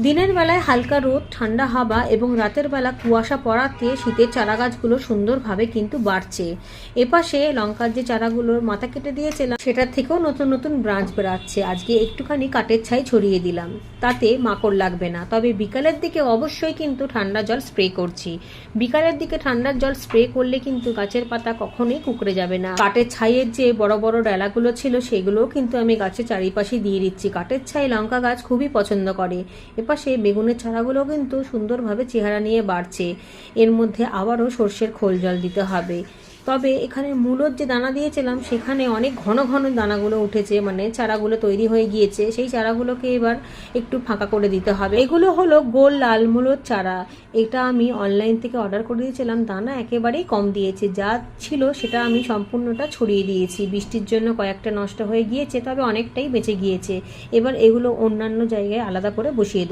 দিনের বেলায় হালকা রোদ, ঠান্ডা হাওয়া এবং রাতের বেলা কুয়াশা পড়াতে শীতের চারা গাছগুলো সুন্দরভাবে কিন্তু বাড়ছে। এপাশে লঙ্কার যে চারাগুলোর মাথা কেটে দিয়েছিলাম সেটার থেকেও নতুন নতুন ব্রাঞ্চ বেরাচ্ছে। আজকে একটুখানি কাঠের ছাই ছড়িয়ে দিলাম, তাতে মাকড় লাগবে না। তবে বিকালের দিকে অবশ্যই কিন্তু ঠান্ডা জল স্প্রে করছি। বিকালের দিকে ঠান্ডার জল স্প্রে করলে কিন্তু গাছের পাতা কখনোই কুঁকড়ে যাবে না। কাঠের ছাইয়ের যে বড় বড় ডালাগুলো ছিল সেগুলোও কিন্তু আমি গাছের চারিপাশে দিয়ে দিচ্ছি। কাঠের ছাই লঙ্কা গাছ খুবই পছন্দ করে। এপাশে বেগুনের চারাগুলো কিন্তু সুন্দরভাবে চেহারা নিয়ে বাড়ছে। এর মধ্যে আবারও সর্ষের খোল জল দিতে হবে। তবে এখানে মূলোর যে দানা দিয়েছিলাম সেখানে অনেক ঘন ঘন দানাগুলো উঠেছে, মানে চারাগুলো তৈরি হয়ে গিয়েছে। সেই চারাগুলোকে এবার একটু ফাঁকা করে দিতে হবে। এগুলো হলো গোল লাল মূলোর চারা। এটা আমি অনলাইন থেকে অর্ডার করে দিয়েছিলাম। দানা একেবারেই কম দিয়েছে, যা ছিল সেটা আমি সম্পূর্ণটা ছড়িয়ে দিয়েছি। বৃষ্টির জন্য কয়েকটা নষ্ট হয়ে গিয়েছে, তবে অনেকটাই বেঁচে গিয়েছে। এবার এগুলো অন্যান্য জায়গায় আলাদা করে বসিয়ে দেবো।